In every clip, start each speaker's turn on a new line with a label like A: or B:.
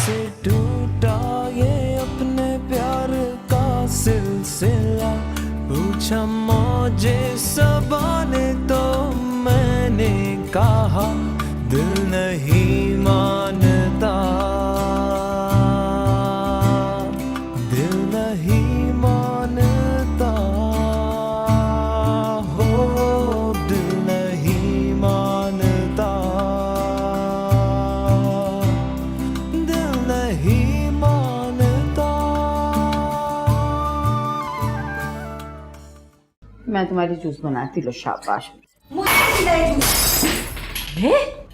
A: से टूटा ये अपने प्यार का सिलसिला। पूछा मौजे सबा ने तो मैंने कहा दिल नहीं मानता, दिल नहीं मानता, हो दिल नहीं मानता, दिल नहीं मानता।
B: मैं तुम्हारी जूस बनाती, लो शाबाश।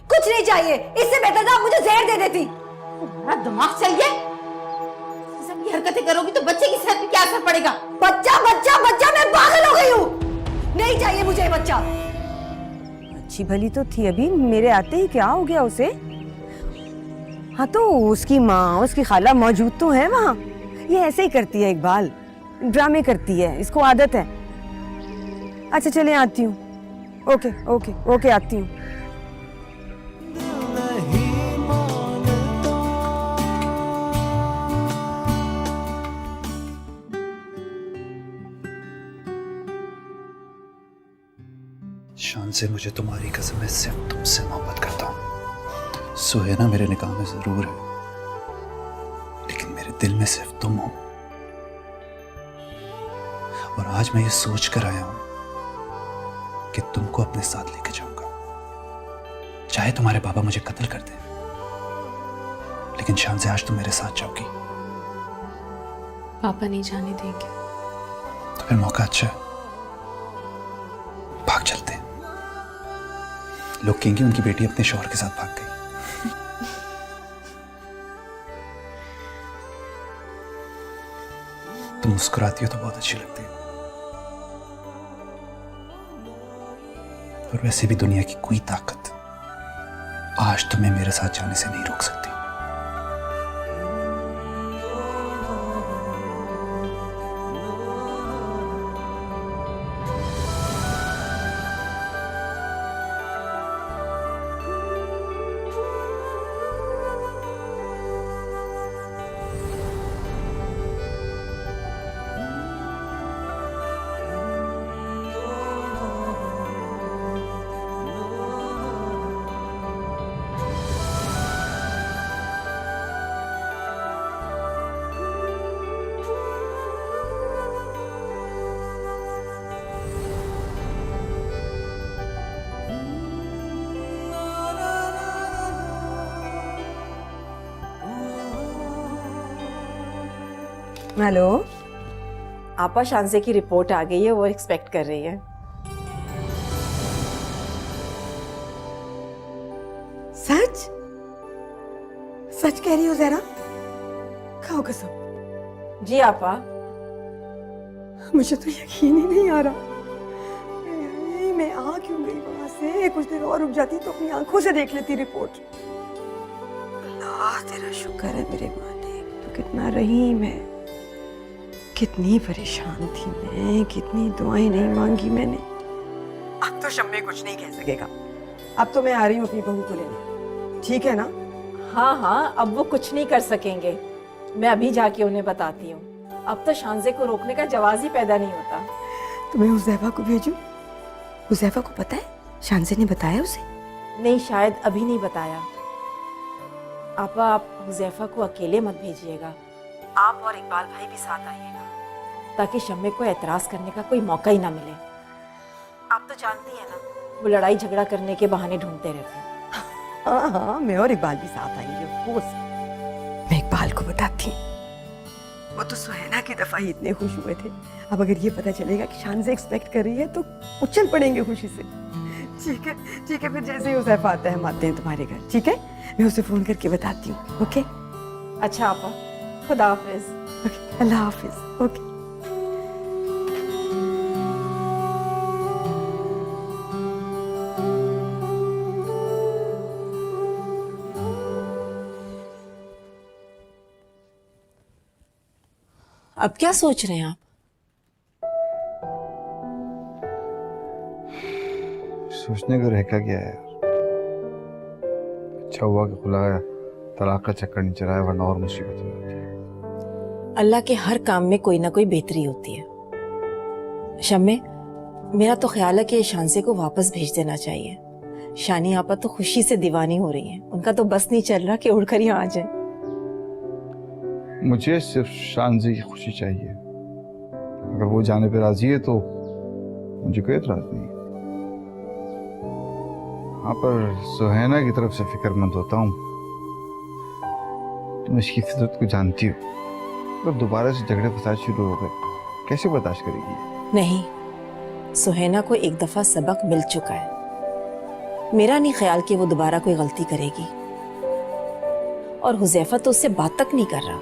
C: कुछ नहीं चाहिए, इससे बेहतर था मुझे जहर दे देती।
B: तुम्हारा दिमाग चल गया? सब ये हरकतें करोगी तो बच्चे की सेहत पे क्या असर पड़ेगा?
C: बच्चा बच्चा बच्चा, मैं पागल हो गई हूँ। नहीं चाहिए मुझे बच्चा।
D: अच्छी भली तो थी, अभी मेरे आते ही क्या हो गया उसे? हाँ तो उसकी माँ उसकी खाला मौजूद तो है वहाँ। ये ऐसे ही करती है, इकबाल ड्रामे करती है, इसको आदत है। अच्छा चले आती हूँ। ओके ओके ओके आती हूँ।
E: शान से मुझे तुम्हारी कसम है, सिर्फ तुमसे मोहब्बत करता हूँ। सुहेना मेरे निकाह में जरूर है, लेकिन मेरे दिल में सिर्फ तुम हो। और आज मैं ये सोच कर आया हूं कि तुमको अपने साथ लेके जाऊंगा। चाहे तुम्हारे पापा मुझे कत्ल कर दें, लेकिन शान से आज तुम मेरे साथ जाओगी।
F: पापा नहीं जाने देंगे।
E: तो फिर मौका अच्छा है, भाग चलते हैं। लोग कहेंगे उनकी बेटी अपने शौहर के साथ भाग गई। तुम मुस्कुराती हो तो बहुत अच्छी लगती हो, और वैसे भी दुनिया की कोई ताकत आज तुम्हें मेरे साथ जाने से नहीं रोक सकती।
D: हेलो
G: आपा, शानसे की रिपोर्ट आ गई है, वो एक्सपेक्ट कर रही है।
D: सच सच कह रही हो जरा? खाओ कसम।
G: जी आपा।
D: मुझे तो यकीन ही नहीं आ रहा। मैं आ क्यों गई वहां से? कुछ देर और रुक जाती तो अपनी आंखों से देख लेती रिपोर्ट। अल्लाह तेरा शुक्र है मेरे मालिक, तू कितना रहीम है। कितनी परेशान थी मैं, कितनी दुआएं नहीं मांगी मैंने। अब तो शम्मे कुछ नहीं कह सकेगा। अब तो मैं आ रही हूँ अपनी बहू को लेने, ठीक है ना?
G: हाँ हाँ, अब वो कुछ नहीं कर सकेंगे। मैं अभी जाके उन्हें बताती हूँ। अब तो शानसे को रोकने का जवाब ही पैदा नहीं होता।
D: तो मैं हुज़ैफा को भेजूं? हुज़ैफा को पता है? शानसे ने बताया उसे?
G: नहीं, शायद अभी नहीं बताया। आपा, आप हुज़ैफा को अकेले मत भेजिएगा। आप और इकबाल भाई भी साथ आइएगा, ताकि शम्मे को एतराज करने का कोई मौका ही ना मिले। आप तो जानती हैं ना, वो लड़ाई झगड़ा करने के बहाने ढूंढते रहते हैं।
D: हाँ हाँ, मैं और इकबाल भी साथ आएंगे। मैं इकबाल को बताती हूँ। वो तो सुहेना की दफा ही इतने खुश हुए थे। अब अगर ये पता चलेगा कि शान से एक्सपेक्ट कर रही है तो उछल पड़ेंगे खुशी से। ठीक है फिर जैसे ही हुज़ैफा आता है हम आते हैं तुम्हारे घर, ठीक है? मैं उसे फोन करके बताती हूँ। ओके?
G: अच्छा आपा, खुदा हाफिज।
D: ओके, अल्लाह हाफिज। ओके।
G: अब क्या सोच रहे हैं आप?
H: सोचने को रह क्या गया है यार। अच्छा हुआ कि खुला
F: तलाक का चक्कर नहीं चलाया, वरना और मुसीबत हो जाती है।
G: अल्लाह के हर काम में कोई ना कोई बेहतरी होती है। शम्मे, मेरा तो ख्याल है कि शानसे को वापस भेज देना चाहिए। शानी आपा तो खुशी से दीवानी हो रही हैं। उनका तो बस नहीं चल रहा कि उड़कर यहाँ आ जाए।
F: मुझे सिर्फ शानजी की खुशी चाहिए। अगर वो जाने पे राजी है तो मुझे कोई एतराज नहीं। हाँ, पर सुहैना की तरफ से फिक्रमंद होता हूँ। तुम इसकी फितरत को जानती हो। अगर दोबारा से झगड़े फसाद शुरू हो गए, कैसे बर्दाश्त करेगी?
G: नहीं, सुहैना को एक दफा सबक मिल चुका है। मेरा नहीं ख्याल कि वो दोबारा कोई गलती करेगी। और हुजैफा तो उससे बात तक नहीं कर रहा।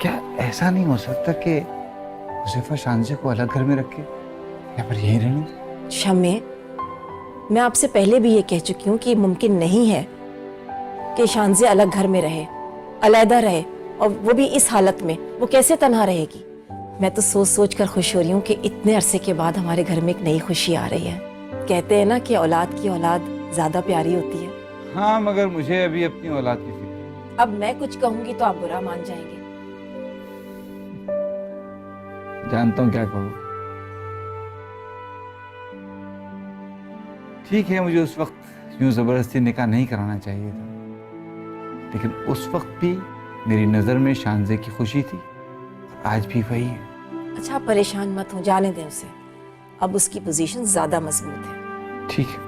F: क्या ऐसा नहीं हो सकता कि हुजैफा शानजे को अलग घर में रखे या फिर यहीं रहने?
G: शम्मे, मैं आपसे पहले भी ये कह चुकी हूँ कि मुमकिन नहीं है कि शानजे अलग घर में रहे, अलहदा रहे, और वो भी इस हालत में। वो कैसे तन्हा रहेगी? मैं तो सोच सोच कर खुश हो रही हूँ कि इतने अरसे के बाद हमारे घर में एक नई खुशी आ रही है। कहते हैं ना कि औलाद की औलाद ज्यादा प्यारी होती है।
F: हाँ, मगर मुझे अभी अपनी औलाद की फिक्र।
G: अब मैं कुछ कहूंगी तो आप बुरा मान जाएंगे।
F: जानता हूँ क्या कहूँ। ठीक है, मुझे उस वक्त यूं जबरदस्ती निकाह नहीं कराना चाहिए था, लेकिन उस वक्त भी मेरी नजर में शानजे की खुशी थी और आज भी वही है।
G: अच्छा, आप परेशान मत हो, जाने दें उसे। अब उसकी पोजीशन ज्यादा मजबूत है।
F: ठीक है,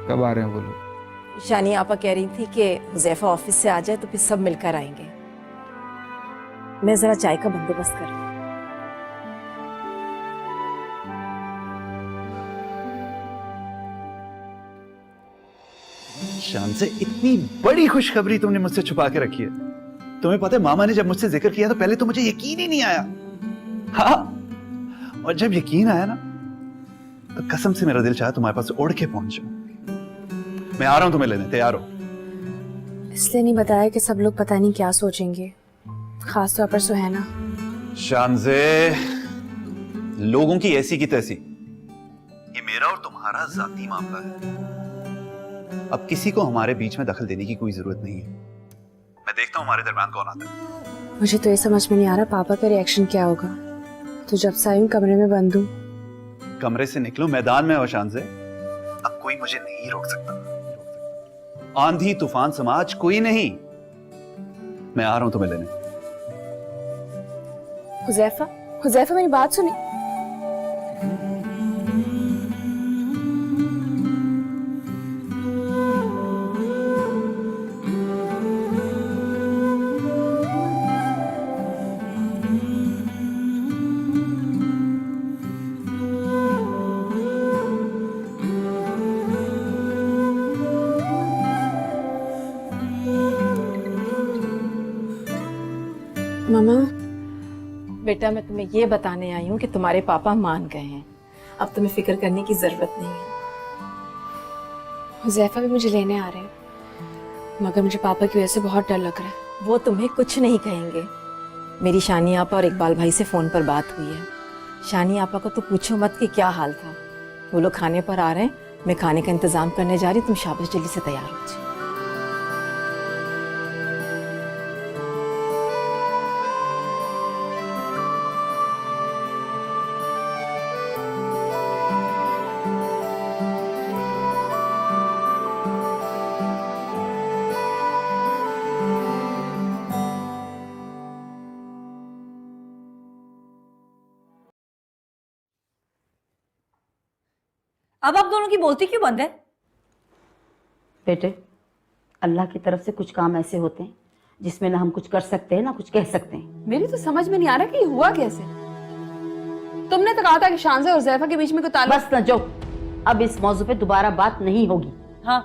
F: कब आ रहे हैं वो लोग?
G: शानी आपा कह रही थी कि हुजैफा ऑफिस से आ जाए तो फिर सब मिलकर आएंगे। मैं जरा चाय का बंदोबस्त कर लूं।
E: शान से इतनी बड़ी खुशखबरी तुमने मुझसे छुपा के रखी है। तुम्हें पता है, मामा ने जब मुझसे जिक्र किया तो पहले तो मुझे यकीन ही नहीं आया। हाँ, और जब यकीन आया ना, तो कसम से मेरा दिल चाहा तुम्हारे पास उड़ के पहुंच जाऊं। मैं आ रहा हूं तुम्हें लेने, तैयार हो?
H: इसलिए नहीं बताया कि सब लोग पता नहीं क्या सोचेंगे, खास तौर पर सुहैना।
E: शानज़े, लोगों की ऐसी की तैसी, ये मेरा और तुम्हारा जाती मामला है। अब किसी को हमारे बीच में दखल देने की कोई जरूरत नहीं है। मैं देखता हूँ हमारे दरमियान कौन आता है।
H: मुझे तो ये समझ में नहीं आ रहा पापा का रिएक्शन क्या होगा। तो जब से आई हूं कमरे में बंद हूं।
E: कमरे से निकलो, मैदान में हो शानज़े। अब कोई मुझे नहीं रोक सकता। आंधी तूफान समाज कोई नहीं। मैं आ रहा हूं तुम्हें लेने।
H: हुजैफा, हुजैफा मेरी बात सुनी। मामा,
G: बेटा, मैं तुम्हें ये बताने आई हूँ कि तुम्हारे पापा मान गए हैं। अब तुम्हें फिक्र करने की जरूरत नहीं है।
H: हुजैफा भी मुझे लेने आ रहे हैं, मगर मुझे पापा की वजह से बहुत डर लग रहा है।
G: वो तुम्हें कुछ नहीं कहेंगे। मेरी शानी आपा और इकबाल भाई से फोन पर बात हुई है। शानी आपा को तो पूछो मत कि क्या हाल था। वो लोग खाने पर आ रहे हैं, मैं खाने का इंतजाम करने जा रही। तुम शाबाश जल्दी से तैयार हो जाओ।
C: अब आप दोनों की बोलती क्यों बंद है?
B: बेटे, अल्लाह की तरफ से कुछ काम ऐसे होते हैं जिसमें ना हम कुछ कर सकते हैं ना कुछ कह सकते हैं।
H: मेरी तो समझ में नहीं आ रहा कि ये हुआ कैसे। तुमने तो कहा था कि शानज़े और ज़ैफा के बीच में कोई ताल्लुक।
B: बस न जो, अब इस मौजू पे दोबारा बात नहीं होगी।
I: हाँ,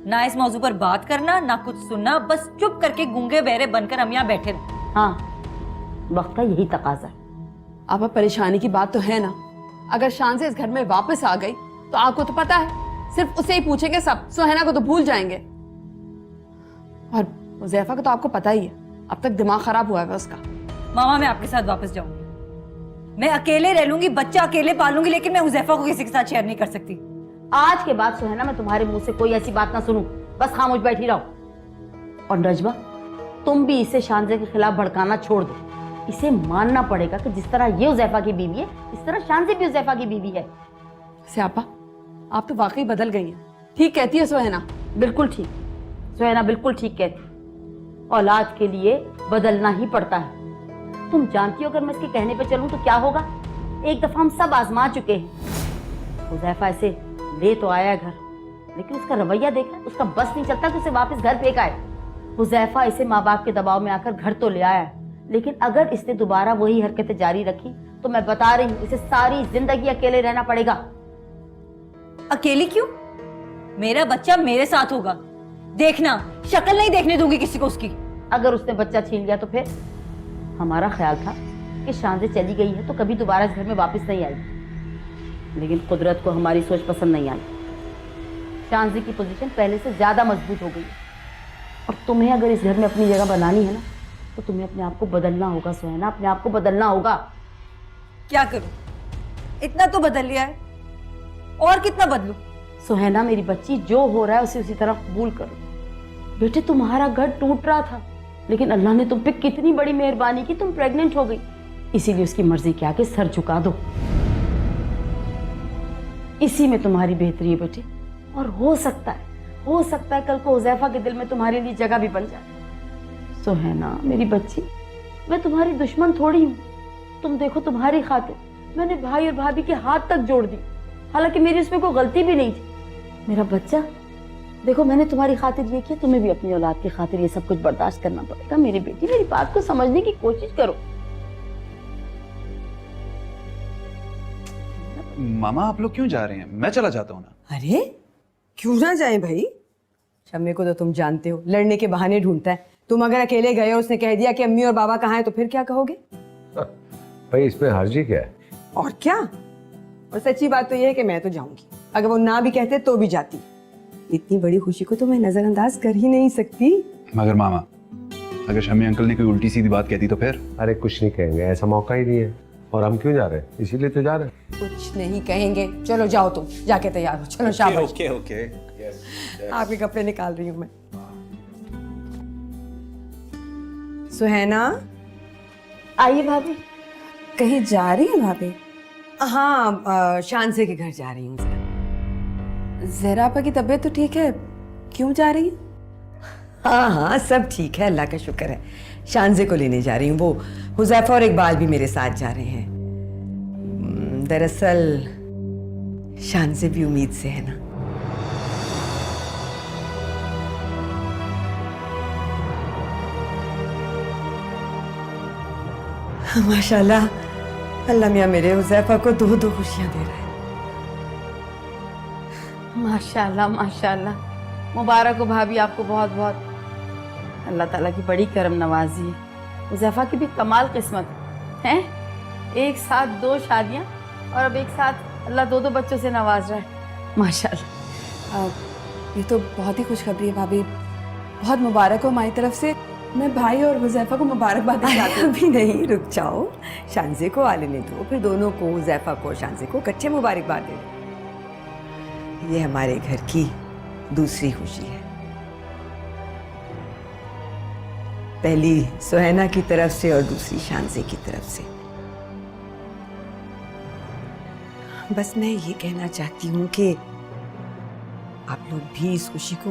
I: ना इस मौजू पर बात करना ना कुछ सुनना, बस चुप करके गूंगे बहरे बनकर हम यहाँ बैठे रहे।
B: हाँ, वक्त का यही तकाजा है।
H: अब परेशानी की बात तो है ना, अगर शानज़े इस घर में वापस आ गई तो आपको तो पता है सिर्फ उसे ही पूछेंगे सब, सुहैना को तो भूल जाएंगे। और ज़ैफा को तो आपको पता ही है, अब तक दिमाग खराब हुआ है उसका।
I: मामा, मैं आपके साथ वापस जाऊंगी। मैं अकेले रह लूंगी, बच्चा अकेले पालूंगी, लेकिन मैं हुजैफा को किसी के साथ शेयर नहीं कर सकती।
B: आज के बाद सुहैना मैं तुम्हारे मुंह से कोई ऐसी बात ना सुनूं, बस खामोश बैठी रहो। और नजमा, तुम भी इसे शानजे के खिलाफ भड़काना छोड़ दो। इसे मानना पड़ेगा कि जिस तरह ये उज़ैफा की बीवी है, इस तरह शानजे भी उज़ैफा की बीवी है।
H: स्यापा, आप तो वाकई बदल गई हैं। ठीक कहती है सुहैना।
B: बिल्कुल ठीक, सुहैना बिल्कुल ठीक कहती। औलाद के लिए बदलना ही पड़ता है। तुम जानती हो अगर मैं इसके कहने पे चलूं तो क्या होगा? एक दफा हम सब आजमा चुके हैं। हुज़ैफा ऐसे ले तो आया घर, लेकिन उसका रवैया देखा, उसका बस नहीं चलता कि उसे वापस घर फेंक आए। हुज़ैफा इसे माँ बाप के दबाव में आकर घर तो ले आया, लेकिन अगर इसने दोबारा वही हरकतें जारी रखी तो मैं बता रही हूँ, इसे सारी जिंदगी अकेले रहना पड़ेगा।
I: अकेली क्यों? मेरा बच्चा मेरे साथ होगा। देखना, शक्ल नहीं देखने दूंगी किसी को उसकी।
B: अगर उसने बच्चा छीन लिया तो फिर? हमारा ख्याल था कि शानजे चली गई है तो कभी दोबारा इस घर में वापस नहीं आएगी, लेकिन कुदरत को हमारी सोच पसंद नहीं आई। शानजे की पोजीशन पहले से ज्यादा मजबूत हो गई है, और तुम्हें अगर इस घर में अपनी जगह बनानी है ना, तो तुम्हें अपने आप को बदलना होगा सुहैना, अपने आप को बदलना होगा।
I: क्या करूं? इतना तो बदल लिया है, और कितना बदलूं?
B: सुहैना मेरी बच्ची, जो हो रहा है उसे उसी तरह कबूल करो। बेटे, तुम्हारा घर टूट रहा था, लेकिन अल्लाह ने तुम पे कितनी बड़ी मेहरबानी की, तुम प्रेग्नेंट हो गई। इसीलिए उसकी मर्जी के आगे सर झुका दो। इसी में तुम्हारी बेहतरी है बेटे, और हो सकता है कल को हुज़ैफा के दिल में तुम्हारे लिए जगह भी बन जाए। सुहैना मेरी बच्ची, मैं तुम्हारी दुश्मन थोड़ी हूँ। तुम देखो, तुम्हारी खातिर मैंने भाई और भाभी के हाथ तक जोड़ दी, हालांकि मेरी उसमें कोई गलती भी नहीं थी। मेरा बच्चा, देखो मैंने तुम्हारी खातिर ये किया, तुम्हें भी अपनी औलाद की खातिर ये सब कुछ बर्दाश्त करना पड़ेगा। मेरी बेटी, मेरी बात को समझने की कोशिश करो।
E: मामा, आप लोग क्यों जा रहे हैं? मैं चला जाता हूँ ना।
D: अरे क्यों ना जाए भाई? शम्मे को तो तुम जानते हो, लड़ने के बहाने ढूंढता है। तुम अगर अकेले गए और उसने कह दिया कि अम्मी और बाबा कहाँ हैं, तो फिर क्या कहोगे?
J: भाई इसमें हर्जी क्या है?
D: और क्या? और सच्ची बात तो ये है कि मैं तो जाऊंगी। अगर वो ना भी कहते तो भी जाती। इतनी बड़ी खुशी को तो मैं नजरअंदाज कर ही नहीं सकती।
E: मगर मामा, अगर शम्मी अंकल ने कोई उल्टी सीधी बात कहती तो फिर?
J: अरे कुछ नहीं कहेंगे, ऐसा मौका ही नहीं है। और हम क्यों जा रहे हैं? इसीलिए तो जा रहे हैं।
D: कुछ नहीं कहेंगे। चलो जाओ, तुम जाके तैयार हो। चलो शाबाश।
E: ओके।
D: आपके कपड़े निकाल रही हूँ मैं। सुहैना,
B: आइए भाभी।
D: कहीं जा रही है भाभी? हाँ, शानसे के घर जा रही हूँ।
H: ज़हरा आपा की तबीयत तो ठीक है, क्यों जा रही है?
D: हाँ, सब ठीक है, अल्लाह का शुक्र है। शानजे को लेने जा रही हूँ। वो हुज़ैफा और इकबाल भी मेरे साथ जा रहे हैं। दरअसल शानजे भी उम्मीद से है ना। माशाल्लाह, अल्लाह मियाँ मेरे हुज़ैफा को दो दो खुशियाँ दे रहा है।
B: माशाल्लाह माशाल्लाह, मुबारक हो भाभी आपको बहुत बहुत। अल्लाह ताला की बड़ी करम नवाजी है। हुज़ैफा की भी कमाल किस्मत है, एक साथ 2 शादियां, और अब एक साथ अल्लाह 2 बच्चों से नवाज रहा है। माशाल्लाह।
H: ये तो बहुत ही खुशखबरी है भाभी, बहुत मुबारक हो हमारी तरफ से। मैं भाई और हुज़ैफा को मुबारकबाद देना चाहती हूँ।
D: अभी नहीं, रुक जाओ, शानजे को आ लेने दो, फिर दोनों को, हुज़ैफा को, शानजे को इकट्ठे मुबारकबाद दे दो। ये हमारे घर की दूसरी खुशी है। पहली सुहैना की तरफ से और दूसरी शानजे की तरफ से। बस मैं ये कहना चाहती हूँ कि आप लोग भी इस खुशी को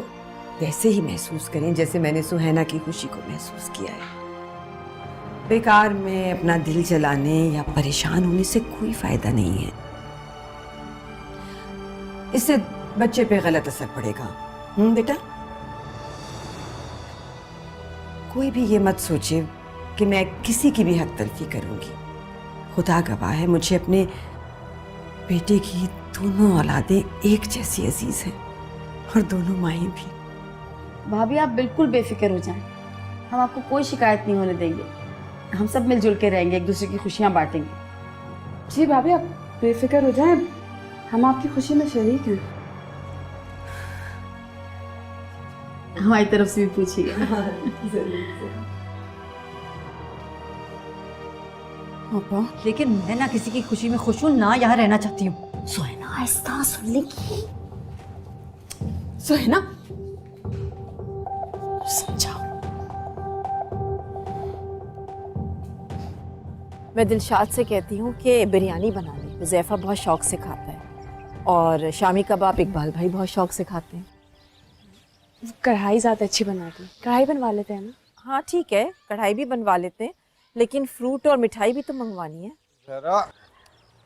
D: वैसे ही महसूस करें जैसे मैंने सुहैना की खुशी को महसूस किया है। बेकार में अपना दिल जलाने या परेशान होने से कोई फायदा नहीं है। इससे बच्चे पे गलत असर पड़ेगा। बेटा, कोई भी ये मत सोचे कि मैं किसी की भी हक तलफी करूंगी। खुदा गवाह है, मुझे अपने बेटे की दोनों औलादें एक जैसी अजीज हैं, और दोनों माएँ भी।
B: भाभी आप बिल्कुल बेफिक्र हो जाएं, हम आपको कोई शिकायत नहीं होने देंगे। हम सब मिलजुल के रहेंगे, एक दूसरे की खुशियां बांटेंगे।
H: जी भाभी, आप बेफिक्र हो जाएं, हम आपकी खुशी में शरीक हैं।
B: हमारी तरफ से भी पूछिए।
I: लेकिन मैं ना किसी की खुशी में खुश हूँ, ना यहाँ रहना चाहती हूँ।
B: सुहैना, आहिस्ता सुन लेगी।
H: सुहेना समझाओ।
G: मैं दिलशाद से कहती हूँ कि बिरयानी बना ले, हुज़ैफा बहुत शौक से खाता है, और शामी कबाब इकबाल भाई बहुत शौक से खाते हैं।
K: कढ़ाई ज़्यादा अच्छी बनाती है, कढ़ाई बनवा लेते हैं ना।
G: हाँ ठीक है, कढ़ाई भी बनवा लेते हैं, लेकिन फ्रूट और मिठाई भी तो मंगवानी है।
F: जरा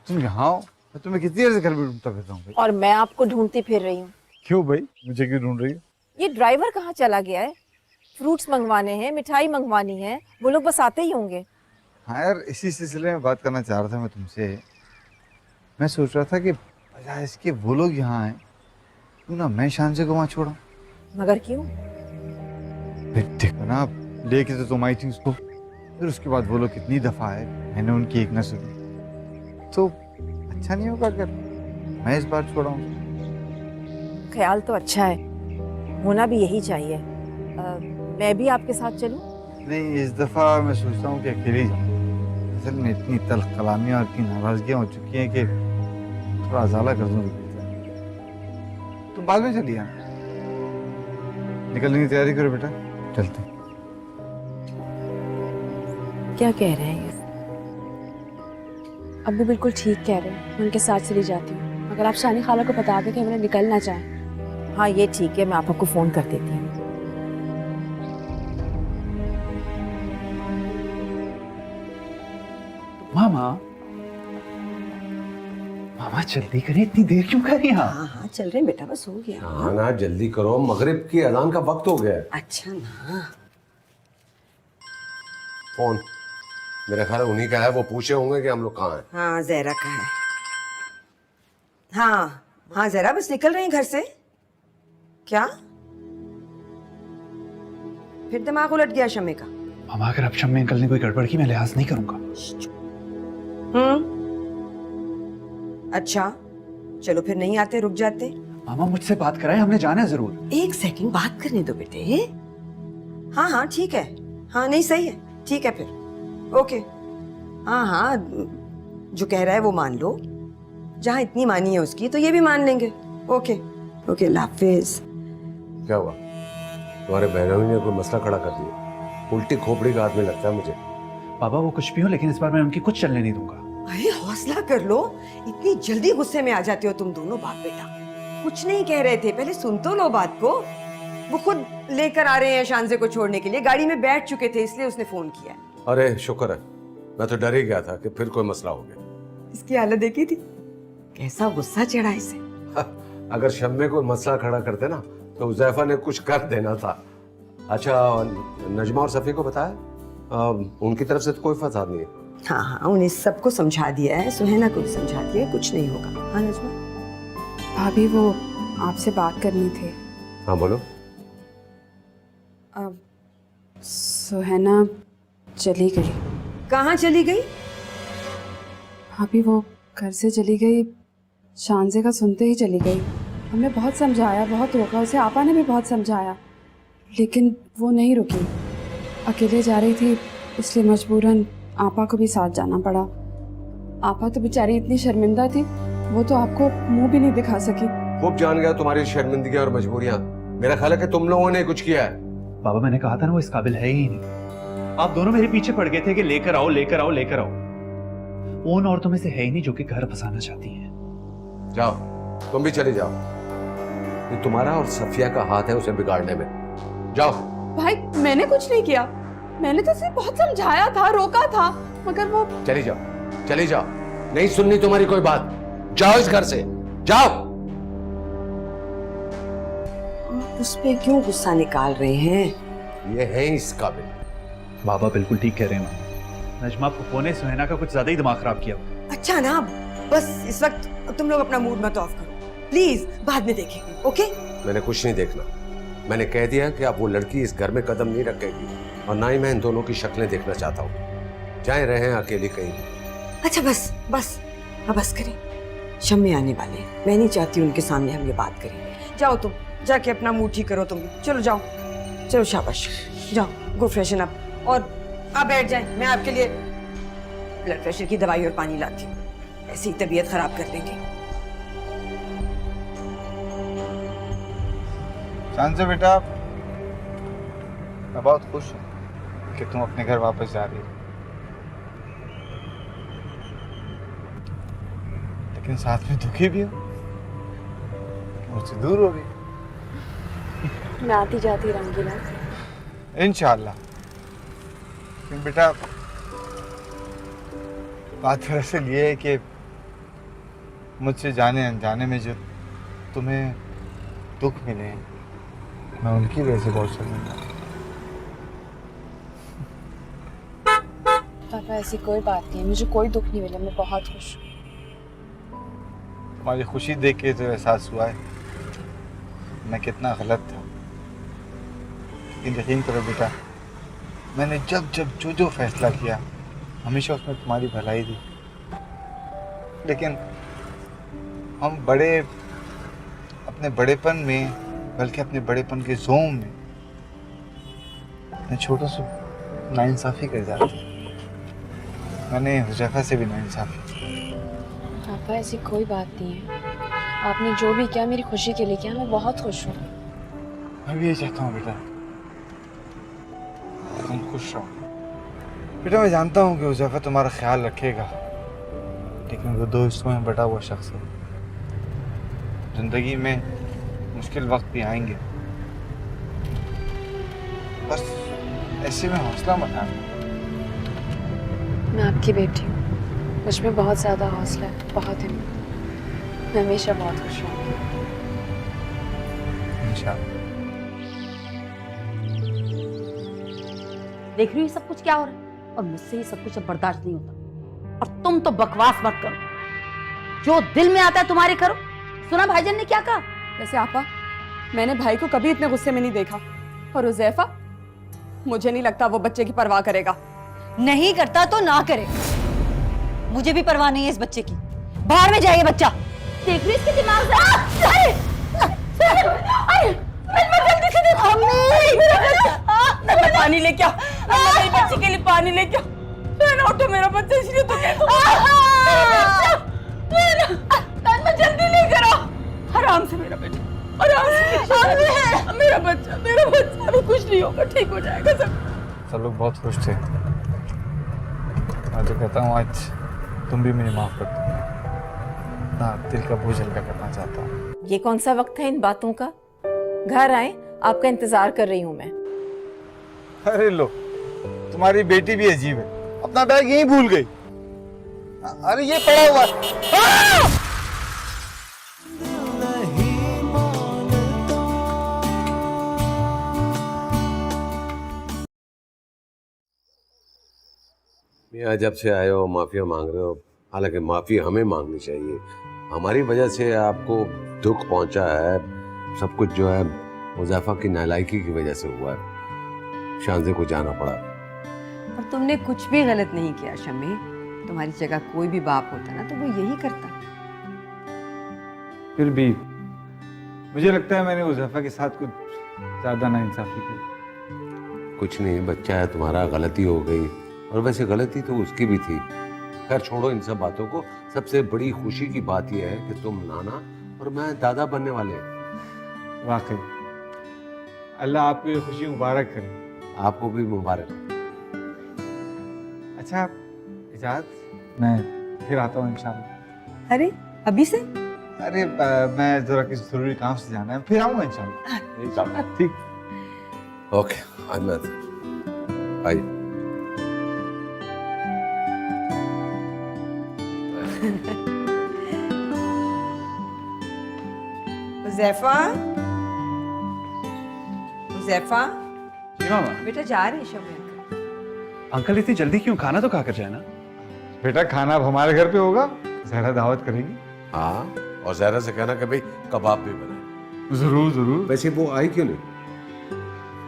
F: तुम यहाँ हो, मैं तुम्हें कितनी देर से घर में ढूंढता फिरता हूँ भाई।
G: और मैं आपको ढूंढती फिर रही हूँ।
F: क्यों भाई, मुझे क्यों ढूंढ रही हो?
G: ये ड्राइवर कहाँ चला गया है? फ्रूट्स मंगवाने हैं, मिठाई मंगवानी है, वो लोग बस आते ही होंगे।
F: हाँ यार, इसी सिलसिले में बात करना चाह रहा था मैं तुमसे। मैं सोच रहा था कि बजाय इसके वो लोग यहाँ आए, क्यों ना मैं शांजे को वहाँ छोड़ा।
G: मगर क्यों?
F: देखो ना, लेके तो तुम आई थी उसको, फिर उसके बाद वो लोग कितनी दफा आए, मैंने उनकी एक न सुनी, तो अच्छा नहीं होगा अगर मैं इस बार छोड़ा हूँ।
G: ख्याल तो अच्छा है, होना भी यही चाहिए। मैं भी आपके साथ चलूं?
F: नहीं, इस दफा मैं सोचता हूँ कि अकेले ही जाऊँ। असल में इतनी तल्ख कलामियाँ और इतनी नाराजगियाँ हो चुकी हैं कि थोड़ा अजाला कर दूँ। तो बाद में चलिए, निकलने की तैयारी करो बेटा, चलते।
G: क्या कह रहे हैं ये?
K: अब्बू बिल्कुल ठीक कह रहे हैं, मैं उनके साथ चली जाती हूँ। अगर आप शानी खाला को बता दें कि मैंने निकलना चाहें।
G: हाँ ये ठीक है, मैं आपको फोन कर देती हूँ।
E: मामा, मामा जल्दी करें, इतनी देर क्यों कर रही हैं आप?
C: हाँ हाँ चल रहे हैं बेटा, बस हो गया।
J: हाँ ना, जल्दी करो, मगरिब की अजान का वक्त हो गया है।
C: अच्छा ना,
J: फोन मेरा ख्याल है उन्हीं का है, वो पूछे होंगे कि हम लोग कहाँ हैं।
C: हाँ जहरा का है। हाँ हाँ जहरा, बस निकल रहे हैं घर से। क्या फिर दिमाग उलट गया शम्मे का?
E: मामा, अगर अब शम्मे अंकल ने कोई गड़बड़ की, मैं लिहाज नहीं करूंगा।
C: अच्छा चलो फिर नहीं आते, रुक जाते।
E: मामा मुझसे बात कराए, हमने जाना है जरूर।
C: एक सेकंड बात करने दो बेटे। हाँ हाँ ठीक है, हाँ नहीं सही है, ठीक है फिर ओके। हाँ हाँ जो कह रहा है वो मान लो, जहाँ इतनी मानी है उसकी तो ये भी मान लेंगे। ओके ओके, अल्लाह हाफिज।
J: क्या हुआ, तुम्हारे बहनों ने कोई मसला खड़ा कर दिया? उल्टी खोपड़ी का आदमी लगता है मुझे।
E: बाबा वो कुछ भी हो, लेकिन इस बार मैं उनकी कुछ चलने नहीं दूंगा।
C: अरे हौसला कर लो, इतनी जल्दी गुस्से में आ जाते हो तुम दोनों बाप बेटा। कुछ नहीं कह रहे थे, पहले सुन तो लो बात को। वो खुद लेकर आ रहे हैं शांजे को छोड़ने के लिए, गाड़ी में बैठ चुके थे इसलिए उसने फोन किया।
J: अरे शुक्र है, मैं तो डर ही गया था कि फिर कोई मसला हो गया।
C: इसकी हालत देखी थी, कैसा गुस्सा चढ़ा इसे।
J: अगर शम्मे को मसला खड़ा करते ना तो हुज़ैफा ने कुछ कर देना था। अच्छा, नजमा और सफ़ी को बताया? उनकी तरफ से तो कोई फसाद नहीं है।
C: हाँ हाँ उन्हें सबको समझा दिया है, सुहेना को भी समझा दिया है, कुछ नहीं होगा। हाँ नजमा?
K: भाभी वो आपसे बात करनी थी।
J: हाँ बोलो।
K: अब सुहेना चली गई।
C: कहाँ चली गई?
K: भाभी वो घर से चली गई, शांजे का सुनते ही चली गई। हमने बहुत समझाया, बहुत रोका उसे, आपा ने भी बहुत समझाया, लेकिन वो नहीं रुकी। अकेले जा रही थी इसलिए मजबूरन आपा को भी साथ जाना पड़ा। आपा तो बेचारी इतनी शर्मिंदा थी, वो तो आपको मुंह भी नहीं दिखा सकी।
J: खूब जान गया तुम्हारी शर्मिंदगी और मजबूरियां। मेरा ख्याल है कि तुम लोगों ने कुछ किया है।
E: बाबा मैंने कहा था ना, वो इस काबिल है ही नहीं। आप दोनों मेरे पीछे पड़ गए थे कि लेकर आओ लेकर आओ लेकर आओ। वो उन औरतों में से है ही नहीं जो कि घर फंसाना चाहती हैं।
J: जाओ, तुम भी चली जाओ। ये तुम्हारा और सफिया का हाथ है उसे बिगाड़ने में। जाओ।
H: भाई मैंने कुछ नहीं किया, मैंने तो उसे बहुत समझाया था, रोका था, मगर वो।
J: चली जाओ, चली जाओ, नहीं सुननी तुम्हारी कोई बात। जाओ इस घर से, जाओ।
C: उस पे क्यों गुस्सा निकाल रहे हैं?
J: ये है इस काबिल।
E: बाबा बिल्कुल ठीक कह रहे हैं। नजमा फुफो ने सुहेना का कुछ ज्यादा ही दिमाग खराब किया।
C: अच्छा ना, बस इस वक्त तुम लोग अपना मूड मत ऑफ करो प्लीज, बाद में देखेंगे। ओके?
J: मैंने कुछ नहीं देखना। मैंने कह दिया कि अब वो लड़की इस घर में कदम नहीं रखेगी, और ना ही मैं इन दोनों की शक्लें देखना चाहता हूँ। जाए रहे अकेली कहीं भी।
C: अच्छा बस बस, अब बस करें, शम्मे आने वाले हैं, मैं नहीं चाहती उनके सामने हम ये बात करें। जाओ तुम जाके अपना मूड ठीक करो, तुम चलो जाओ, चलो शाबाश, जाओ गो फ्रेशन अप और आप बैठ जाए। मैं आपके लिए ब्लड प्रेशर की दवाई और पानी लाती हूँ, ऐसी ही तबीयत खराब कर लेंगे।
F: शांजे बेटा, मैं बहुत खुश हूँ कि तुम अपने घर वापस जा रही हो, लेकिन साथ में दुखी भी हो, मुझसे दूर हो गई।
K: मैं आती जाती रहूंगी ना।
F: इंशाल्लाह। लेकिन बेटा, बात दरअसल ये है कि मुझसे जाने अनजाने में जो तुम्हें दुख मिले हैं, मैं उनकी वजह से बहुत शर्मिंदा हूं।
K: पापा ऐसी कोई बात नहीं है, मुझे कोई दुख नहीं मिला, मैं बहुत खुश हूँ।
F: तुम्हारी खुशी देख के तो एहसास हुआ है मैं कितना गलत था। लेकिन यकीन करो बेटा, मैंने जब जब जो फैसला किया हमेशा उसमें तुम्हारी भलाई थी। लेकिन हम बड़े अपने बड़ेपन में, बल्कि अपने बड़ेपन के जोम में अपने छोटों से नाइंसाफ़ी कर जाते हैं। मैंने हुज़ैफा से भी नाइंसाफ़ी की।
K: पापा ऐसी कोई बात नहीं है, आपने जो भी किया मेरी खुशी के लिए किया, मैं बहुत खुश हूँ।
F: मैं भी ये चाहता हूँ बेटा, तुम खुश रहो। बेटा मैं जानता हूँ कि हुज़ैफा तुम्हारा ख्याल रखेगा, लेकिन वो दो हिस्सों में बटा हुआ शख्स है। जिंदगी में मुश्किल वक्त भी आएंगे, बस ऐसे में हौसला मत हारना।
K: मैं आपकी बेटी हूँ, मुझ में बहुत ज़्यादा हौसला है, बहुत हिम्मत। मैं हमेशा बहुत खुश रहूँगी।
F: इंशाअल्लाह।
B: देख रही हो सब कुछ क्या हो रहा है, और मुझसे ये सब कुछ अब बर्दाश्त नहीं होता। और तुम तो बकवास मत करो, जो दिल में आता है तुम्हारे करो। सुना भाईजान ने क्या कहा?
H: वैसे आपा, मैंने भाई को कभी इतने गुस्से में नहीं देखा, और हुज़ैफा, मुझे नहीं लगता वो बच्चे की परवाह करेगा।
I: नहीं करता तो ना करे, मुझे भी परवाह नहीं है इस बच्चे की। बाहर में जाइए बच्चा।
B: देख रही इसके दिमाग से। जल्दी से देखो।
H: मैं पानी लेके आ, मेरे बच्चे के लिए पानी लेके आ। उठो, मेरा बच्चा, इसलिए तो कहता हूँ जल्दी लेकर आओ। आराम से मेरा बेटा, आराम से। मेरा बच्चा अभी कुछ नहीं होगा, ठीक हो जाएगा सब।
F: सब लोग बहुत खुश थे। मैं तो कहता हूँ आज तुम भी मुझे माफ कर दो ना, दिल का बोझ हल्का करना चाहता हूँ।
G: ये कौन सा वक्त है इन बातों का? घर आए, आपका इंतजार कर रही हूँ मैं।
F: अरे लो, तुम्हारी बेटी भी अजीब है, अपना बैग यहीं भूल गई। अरे ये पड़ा हुआ है।
A: नहीं मानता।
J: मियाँ जब से आए हो माफिया मांग रहे हो, हालांकि माफी हमें मांगनी चाहिए। हमारी वजह से आपको दुख पहुंचा है। सब कुछ जो है हुज़ैफा की नालायकी की वजह से हुआ है। शांजे को जाना पड़ा।
C: और तुमने कुछ भी गलत नहीं किया शम्मी। तुम्हारी जगह कोई भी बाप होता ना तो वो यही करता।
F: फिर भी मुझे लगता है मैंने हुज़ैफा के साथ कुछ ज्यादा नाइंसाफी की।
J: कुछ नहीं, बच्चा है तुम्हारा, गलती हो गई, और वैसे गलती तो उसकी भी थी। खैर छोड़ो इन सब बातों को। सबसे बड़ी खुशी की बात यह है कि तुम नाना और मैं दादा बनने वाले हैं।
F: वाकई अल्लाह आपको ये खुशी मुबारक करे।
J: आपको भी मुबारक।
F: अच्छा इजाज़त, मैं फिर आता हूँ इंशाल्लाह।
C: अरे अभी से?
F: अरे मैं जरा किसी जरूरी काम से जाना है, फिर आऊँगा इंशाल्लाह। ठीक।
J: ओके अहमद, आइए।
C: हुज़ैफा, हुज़ैफा,
E: जी मामा।
C: बेटा जा रहे हैं शम्मी अंकल।
E: अंकल इतनी जल्दी क्यों? खाना तो खा कर जाए ना।
F: बेटा खाना अब हमारे घर पे होगा, ज़हरा दावत करेगी।
J: हाँ, और ज़हरा से कहना कि भाई कबाब भी बनाए।
F: जरूर जरूर।
J: वैसे वो आई क्यों नहीं?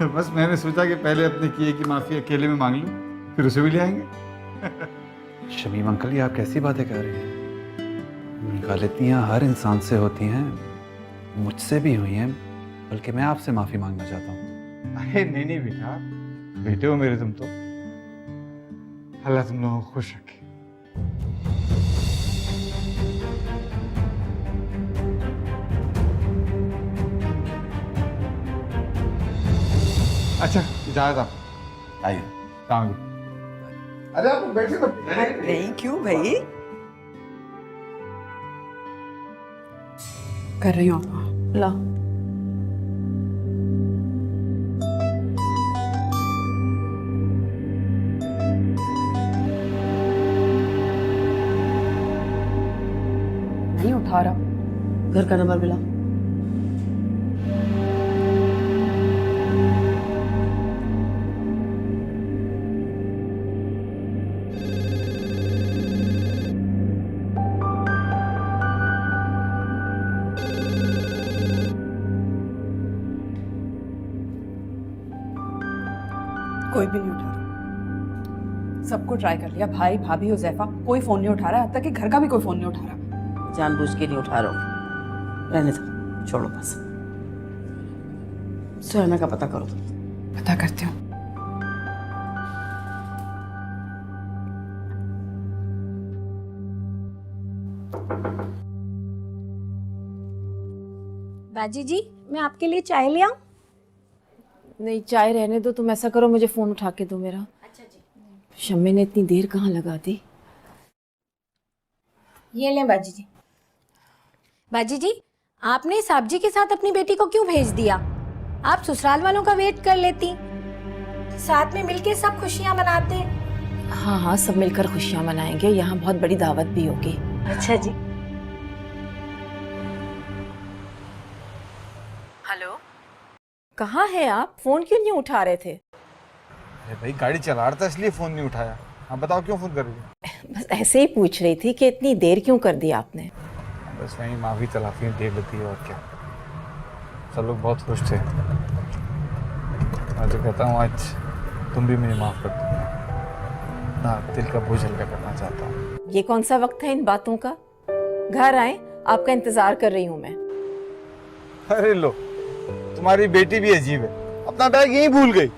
F: बस मैंने सोचा कि पहले अपने किए की माफी अकेले में मांग लूं, फिर उसे भी ले आएंगे।
E: शमीम अंकल, ये आप कैसी बातें कर रहे हैं? गलतियां हर इंसान से होती हैं, मुझसे भी हुई हैं, बल्कि मैं आपसे माफी मांगना चाहता हूँ।
F: अरे नहीं नहीं बेटा, बेटे हो मेरे तुम तो। अल्लाह तुम लोगों को खुश रखे। अच्छा इजाजत आप
J: आइए।
F: अरे आप बैठे तो
C: नहीं क्यों भाई?
K: कर रही हूँ आपा।
G: ला
K: नहीं उठा रहा। घर का नंबर मिला।
D: कोई भी नहीं उठा रहा।
K: सबको ट्राई कर लिया, भाई भाभी हुजैफा, कोई फोन नहीं उठा रहा है। अब तक कि घर का भी कोई फोन नहीं उठा रहा।
B: जानबूझ के नहीं उठा रहा हूँ, रहने दो, छोड़ो बस। सुहाना का पता करो।
K: पता करती हूँ।
L: बाजी जी, मैं आपके लिए चाय ले आऊं?
G: नहीं, चाय रहने दो। तुम ऐसा करो, मुझे फोन उठा के दो मेरा।
L: अच्छा जी।
G: शम्मी ने इतनी देर कहाँ लगा दी?
L: ये लें बाजी जी। बाजी जी, आपने साहब जी के साथ अपनी बेटी को क्यों भेज दिया? आप ससुराल वालों का वेट कर लेती, साथ में मिलके सब खुशियां मनाते।
G: हाँ हाँ, सब मिलकर खुशियाँ मनाएंगे। यहाँ बहुत बड़ी दावत भी होगी।
L: अच्छा जी।
G: हेलो, कहाँ है आप? फोन क्यों नहीं उठा रहे थे?
F: अरे भाई गाड़ी चला रहा था इसलिए फोन नहीं उठाया। आप बताओ क्यों फोन कर रही हो?
G: बस ऐसे ही पूछ रही थी कि इतनी देर क्यों कर दी आपने।
F: बस वही माफी तलाफी देख लेती है और क्या। सब लोग बहुत खुश थे। मैं तो कहता हूँ आज तुम भी मुझे माफ कर दो ना, दिल का बोझ हल्का करना चाहता हूँ।
G: ये कौन सा वक्त है इन बातों का? घर आए, आपका इंतजार कर रही हूँ मैं।
F: अरे लो, तुम्हारी बेटी भी अजीब है, अपना बैग यहीं भूल गई।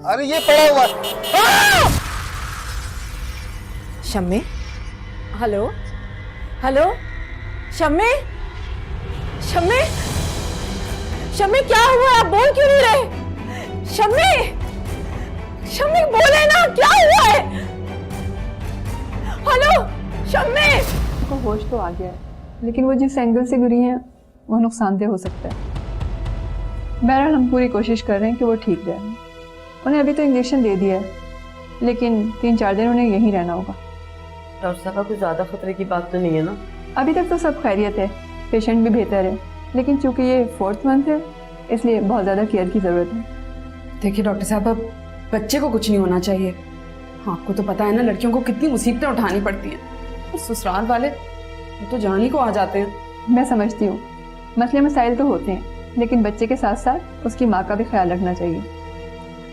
F: अरे ये पड़ा हुआ है।
G: शम्मी, हेलो हेलो, शम्मी शम्मी शम्मी, क्या हुआ? आप बोल क्यों नहीं रहे? शम्मी शम्मी, बोले ना, क्या हुआ है? हेलो शम्मी।
K: उनको होश तो आ गया है, लेकिन वो जिस एंगल से गिरी हैं वो नुकसानदेह हो सकता है। बहरहाल हम पूरी कोशिश कर रहे हैं कि वो ठीक रहे। उन्हें अभी तो इंजेक्शन दे दिया है, लेकिन 3-4 दिन उन्हें यहीं रहना होगा।
B: डॉक्टर साहब, कोई ज्यादा खतरे की बात तो नहीं है ना?
K: अभी तक तो सब खैरियत है, पेशेंट भी बेहतर है, लेकिन चूंकि ये 4th मंथ है इसलिए बहुत ज़्यादा केयर की ज़रूरत है। देखिए डॉक्टर साहब, अब बच्चे को कुछ नहीं होना चाहिए। हाँ, आपको तो पता है ना, लड़कियों को कितनी मुसीबतें उठानी पड़ती हैं, और ससुराल वाले वो तो जान ही को आ जाते हैं। मैं समझती हूँ, मसले मसाइल तो होते हैं, लेकिन बच्चे के साथ साथ उसकी माँ का भी ख्याल रखना चाहिए।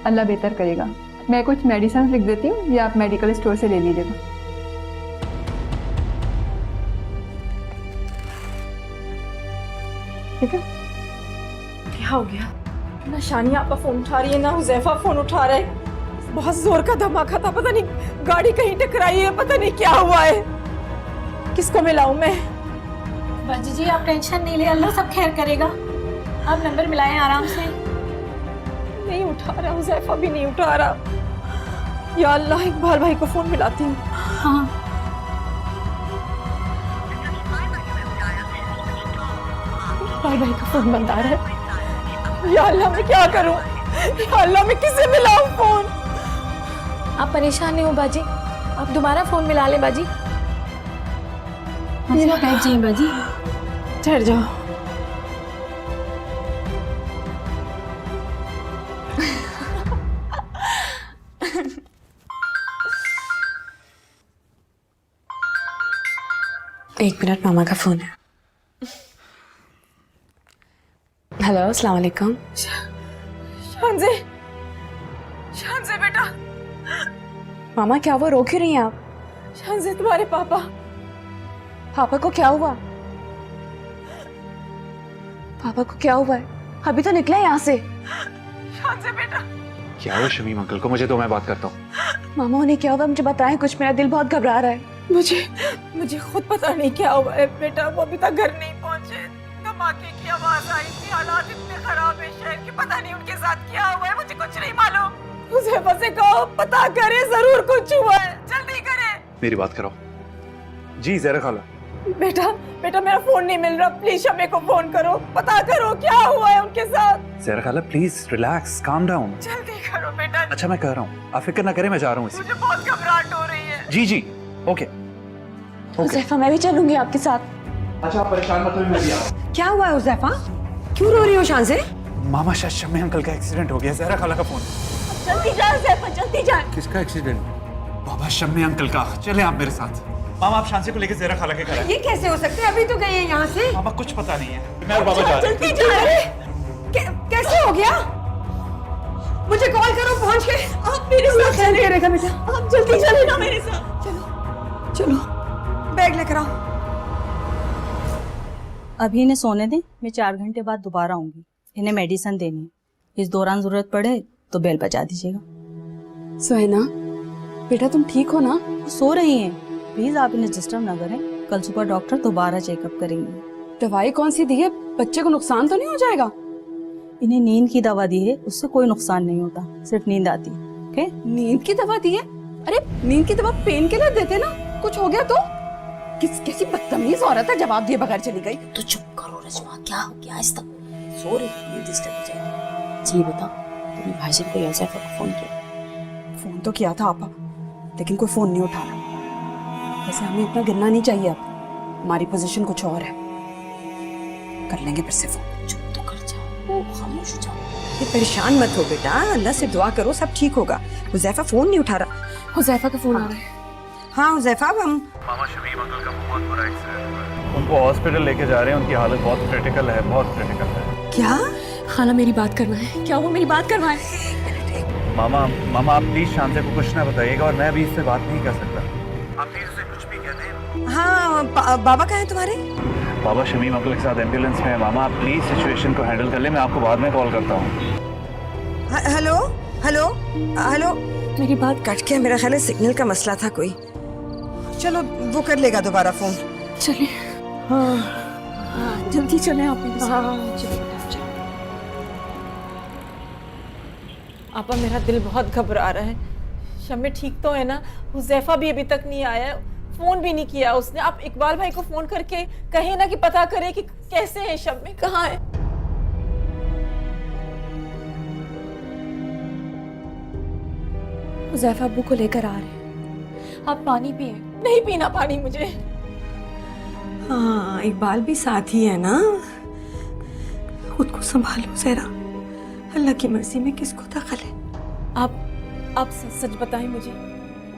K: अल्लाह बेहतर करेगा। मैं कुछ मेडिसिन लिख देती हूँ, ये आप मेडिकल स्टोर से ले लीजिएगा। ठीक है?
G: क्या हो गया? ना शानिया आपका फोन उठा रही है, ना हुजैफा फोन उठा रहा है। बहुत जोर का धमाका था, पता नहीं गाड़ी कहीं टकराई है, पता नहीं क्या हुआ है। किसको मिलाऊं मैं?
L: बाजी जी, आप टेंशन नहीं ले, अल्लाह सब खैर करेगा। आप नंबर मिलाएं आराम से।
G: नहीं उठा रहा, हुजैफा भी नहीं उठा रहा। या अल्लाह, इकबाल भाई को फोन मिलाती हूँ।
L: हाँ,
G: इकबाल भाई का फोन बंद आ रहा है। या अल्लाह, मैं क्या करूं? या अल्लाह, मैं किसे मिलाऊं फोन?
L: आप परेशान नहीं हो बाजी, आप दोबारा फोन मिला लें बाजी। बैठ जाइए बाजी।
G: ठहर जाओ। एक मिनट, मामा का फोन है। हेलो, अस्सलाम वालेकुम। शानज़े, शानज़े बेटा। मामा, क्या वो रो क्यों रही हैं आप? शानज़े, तुम्हारे पापा। पापा को क्या हुआ? पापा को क्या हुआ है? अभी तो निकले यहाँ से। शानज़े बेटा।
E: क्या हुआ शमीम अंकल को? मुझे तो, मैं बात करता हूँ।
G: मामा, उन्हें क्या हुआ? मुझे बताएं कुछ, मेरा दिल बहुत घबरा रहा है। मुझे खुद पता नहीं क्या हुआ है बेटा, वो अभी तक घर नहीं पहुंचे। धमाके की आवाज आई थी। हालात इतने खराब है शहर के, पता नहीं उनके साथ क्या हुआ है, मुझे कुछ नहीं मालूम। हुज़ैफा से कहो पता करे, जरूर कुछ हुआ है, जल्दी करे।
E: मेरी बात करो। जी ज़हरा खाला।
G: बेटा बेटा मेरा फोन नहीं मिल रहा, प्लीज शम्मे को फोन करो, पता करो क्या हुआ है उनके साथ।
E: ज़हरा खाला प्लीज रिलैक्स, काम डाउन।
G: जल्दी करो बेटा।
E: अच्छा मैं कह रहा हूँ, आप फिक्र ना करें, मैं जा रहा हूँ इसी।
G: मुझे बहुत घबराहट हो रही है।
E: जी जी ओके।
K: हुज़ैफा मैं भी चलूंगी आपके साथ।
E: अच्छा आप परेशान मत होइए, मैं भी आ रहा हूँ।
C: क्या हुआ है हुज़ैफा? क्यों रो रही हो शांजे?
E: मामा शायद शम्मी अंकल का एक्सीडेंट हो गया। ज़हरा खाला का फोन।
G: जल्दी जा हुज़ैफा, जल्दी जा।
J: किसका एक्सीडेंट?
E: बाबा शम्मी अंकल का। चले आप मेरे साथ। मामा आप शांति को लेकर ज़हरा खाला के घर आए।
C: ये कैसे हो सकते हैं? अभी तो गए हैं यहाँ से।
E: मामा कुछ पता नहीं है, मैं और बाबा जा रहे हैं।
C: जल्दी जा। कैसे हो गया? मुझे कॉल करो पहुँच के। आप मेरे साथ चलिए। करेगा बेटा,
G: आप जल्दी चले ना मेरे साथ।
C: चलो चलो बैग लेकर आओ।
I: अभी इन्हें सोने दें, मैं 4 घंटे बाद दोबारा आऊंगी। इन्हें मेडिसिन देनी है, इस दौरान जरूरत पड़े तो बेल बजा दीजिएगा।
K: सुहैना बेटा तुम ठीक हो ना?
I: वो सो रही हैं, प्लीज आप इन्हें डिस्टर्ब ना करें। कल सुबह डॉक्टर दोबारा चेकअप करेंगे।
K: दवाई कौन सी दी है? बच्चे को नुकसान तो नहीं हो जाएगा?
I: इन्हें नींद की दवा दी है, उससे कोई नुकसान नहीं होता, सिर्फ नींद आती है। ओके?
K: नींद की दवा दी है? अरे नींद की दवा पेन किलर देते ना, कुछ हो गया तो? कैसी बदतमीज औरत है, जवाब दिए बगैर चली गई।
B: तो चुप करो रजमा, क्या हो गया? आज तक सो रही थी, डिस्टर्ब हो जाएगी। जी बताओ, तुमने भाईजान को या हुज़ैफा को फोन किया?
D: फोन तो किया था आपा, लेकिन कोई फोन नहीं उठा रहा। वैसे हमें इतना गिरना नहीं चाहिए अब, हमारी पोजीशन कुछ और है। कर लेंगे फिर से फोन।
B: चुप तो कर जाओ, खामोश हो जाओ।
C: ये परेशान मत हो बेटा, अल्लाह से दुआ करो सब ठीक होगा। हुज़ैफा फोन नहीं उठा रहा।
K: हुज़ैफा का फोन आ रहा है।
C: हाँ हुज़ैफा, अब हम
E: मामा शमीम अंकल का बहुत बुरा एक्सीडेंट हुआ है। उनको हॉस्पिटल लेके जा रहे हैं, उनकी हालत बहुत क्रिटिकल है, बहुत क्रिटिकल है।
C: क्या?
K: खाला मेरी बात करना है, क्या वो मेरी बात करवाएं?
E: मामा आप प्लीज शांति को कुछ ना बताइएगा, और मैं भी इससे बात नहीं कर सकता। आप प्लीज उसे कुछ भी कह दें।
C: हाँ बाबा कहाँ हैं तुम्हारे?
E: बाबा शमीम अंकल के साथ एम्बुलेंस में है। मामा आप प्लीज सिचुएशन को हैंडल कर ले, मैं आपको बाद में कॉल करता हूँ।
C: Hello hello hello.
K: मेरी बात
C: कट गया, मेरा ख्याल है सिग्नल का मसला था कोई। चलो वो कर लेगा दोबारा फोन।
K: चलिए।
C: हाँ
K: जल्दी चले आप मेरे साथ।
C: हाँ चलिए।
G: आपा मेरा दिल बहुत घबरा रहा है। शम्मे ठीक तो है ना? हुज़ैफा भी अभी तक नहीं आया, फोन भी नहीं किया उसने। आप इकबाल भाई को फोन करके कहे ना कि पता करे कि कैसे है शम्मे, कहाँ है।
K: हुज़ैफा अब्बू को लेकर आ रहे हैं, आप पानी पिए।
G: नहीं पीना पानी मुझे।
D: हाँ इकबाल भी साथ ही है ना। खुद को संभालो जरा, अल्लाह की मर्जी में किसको दखल है।
G: आप सच बताएं मुझे,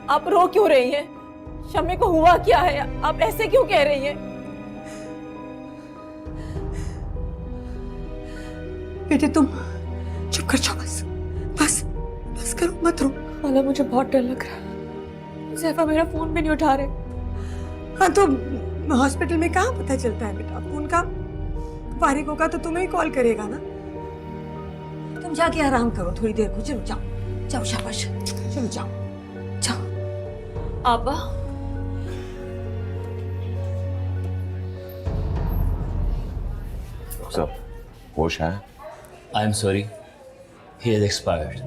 G: आप रो क्यों रही हैं? शम्मे को हुआ क्या है? आप ऐसे क्यों कह रही हैं?
D: बेटे तुम चुप कर जाओ, बस बस बस करो, मत रो।
K: खाला मुझे बहुत डर लग रहा है, हुज़ैफा मेरा फोन भी नहीं उठा रहे।
D: हाँ तो हॉस्पिटल में कहाँ पता चलता है बेटा फोन का? फारिग होगा तो तुम्हें ही कॉल करेगा ना। तुम जाके आराम करो थोड़ी देर को। चलो जाओ जाओ, शाबाश, चलो जाओ जाओ।
K: आबा
J: सब होश है?
M: I am sorry, he has expired.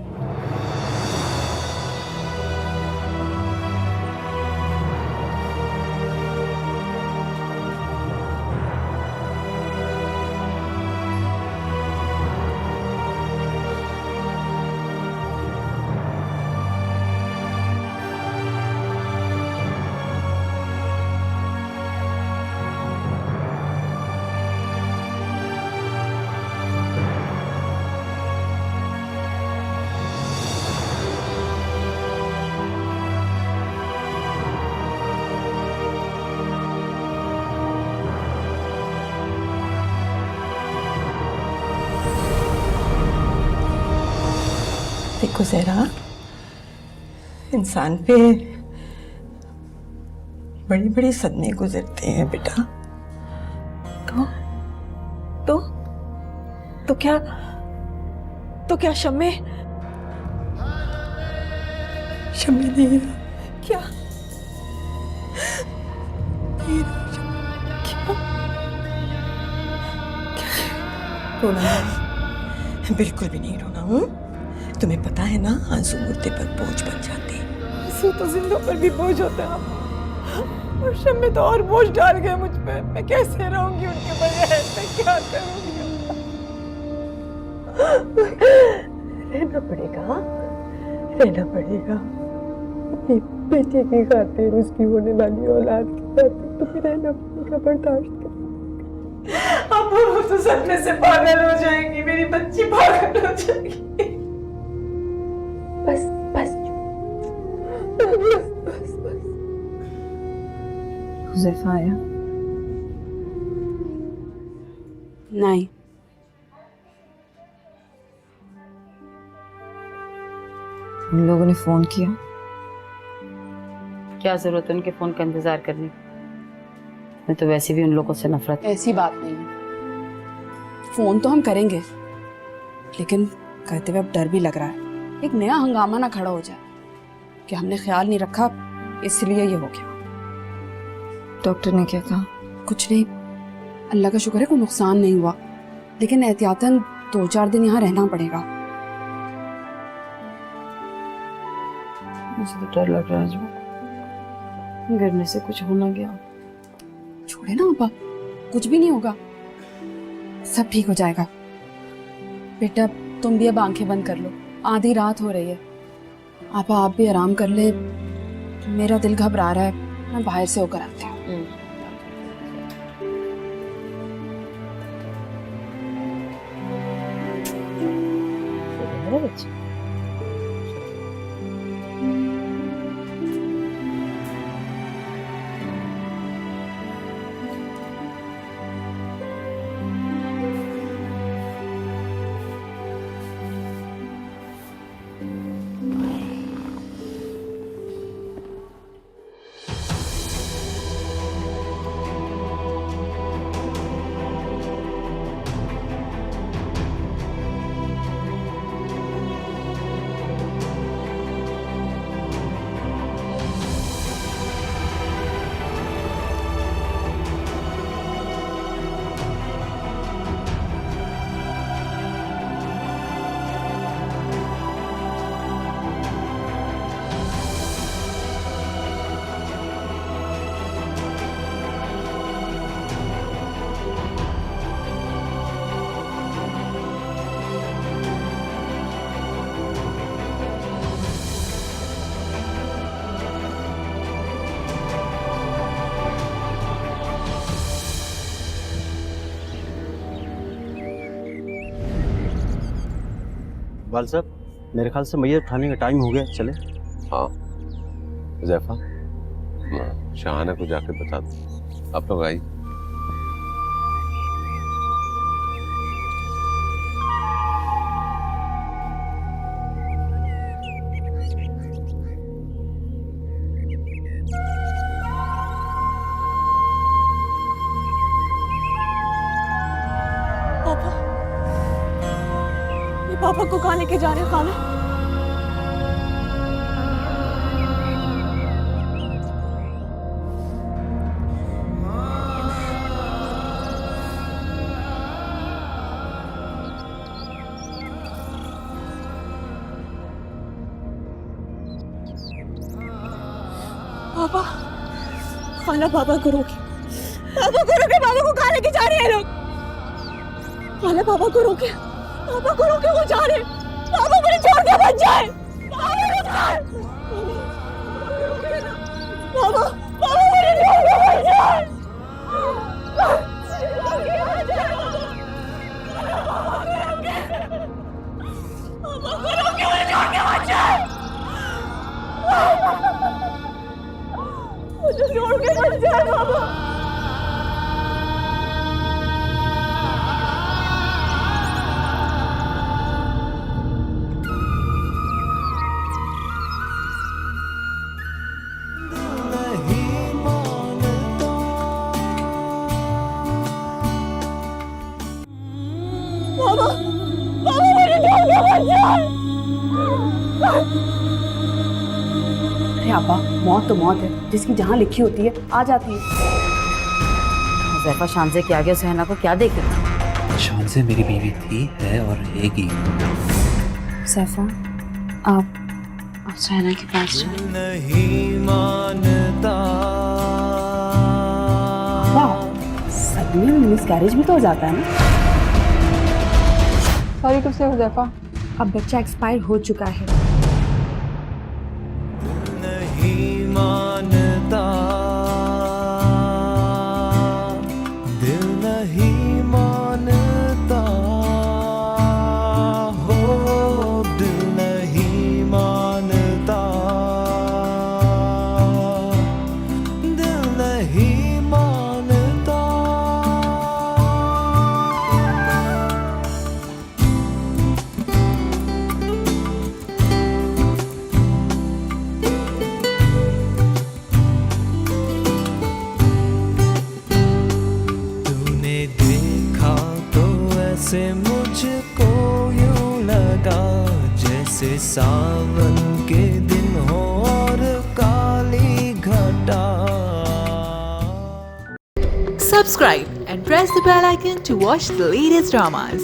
D: देखो ज़हरा, इंसान पे बड़ी बड़ी सदमे गुजरते हैं बेटा।
G: तो क्या शम्मे
D: शम्मी नहीं रहा।
G: क्या?
D: नहीं रहा शम्मी।
G: क्या?
D: रोना नहीं, बिल्कुल भी नहीं रोना हूँ। तुम्हें पता है ना, आंसू मुर्दे पर बोझ बन जाते हैं।
G: आंसू तो जिंदों पर भी बोझ होता है और शम्मी तो और बोझ डाल गए मुझ पे। मैं कैसे रहूंगी उनके बगैर? मैं क्या करूंगी?
D: रहना पड़ेगा, रहना पड़ेगा। अपनी बेटी की खातिर, उसकी होने वाली औलाद की खातिर तुम्हें रहना पड़ेगा, बर्दाश्त कर।
G: अब वो तो सपने से पागल हो जाएंगी, मेरी बच्ची पागल हो जाएगी।
D: बस बस बस बस बस।
K: हुज़ैफा आया? नहीं।
C: उन लोगों ने फोन किया?
B: क्या जरूरत है उनके फोन का इंतजार करने की? मैं तो वैसे भी उन लोगों से नफरत।
K: ऐसी बात नहीं है, फोन तो हम करेंगे, लेकिन कहते हुए अब डर भी लग रहा है एक नया हंगामा ना खड़ा हो जाए कि हमने ख्याल नहीं रखा इसलिए ये हो गया।
C: डॉक्टर ने क्या कहा?
K: कुछ नहीं, अल्लाह का शुक्र है कोई नुकसान नहीं हुआ, लेकिन एहतियातन 2-4 दिन यहाँ रहना पड़ेगा।
B: मुझे तो डर लग रहा है, गिरने से कुछ हो ना गया।
K: छोड़े ना आपा, कुछ भी नहीं होगा, सब ठीक हो जाएगा। बेटा तुम भी अब आंखें बंद कर लो, आधी रात हो रही है। आपा आप भी आराम कर ले, मेरा दिल घबरा रहा है, मैं बाहर से होकर आती हूँ।
M: बाल साहब, मेरे ख्याल से मैयत उठाने का टाइम हो गया, चले?
J: हाँ हुज़ैफा, शाहाना को जाके बता दो आप लोग आई।
G: पापा को कहाँ लेके जा रहे हो? खाना पापा, खाना पापा को रोके, पापा को रोके, पापा को कहाँ लेके जा रहे हैं लोग? खाना पापा को रोके, पापा को रोके, वो जा रहे हैं। पापा मुझे छोड़ के मत जाए। पापा, पापा मुझे छोड़ के मत जाए। पापा को रोके, मुझे छोड़ के मत जाए। मुझे छोड़ के मत जाए पापा। पापा, पापा मुझे छोड़ के मत जाए।
K: अरे आपा, मौत तो मौत है, जिसकी जहाँ लिखी होती है आ जाती है।
B: हुज़ैफा शांजे के आगे सुहैना को क्या देखेगा?
E: शान से मेरी बीवी थी, है और रहेगी।
K: सैफा, आप सहना के पास जाओ।
A: नहीं मानता
K: सच में मिसकैरेज भी तो हो जाता है ना।
H: सॉरी टू से हुज़ैफा,
L: अब बच्चा एक्सपायर हो चुका है।
A: नहीं मानता, दिल नहीं मानता, हो दिल नहीं मानता, दिल नहीं मानता। तूने देखा तो ऐसे मुझको यूं लगा जैसे सावन के दिन हो और काली घटा।
N: Subscribe and press the bell icon to watch the latest dramas.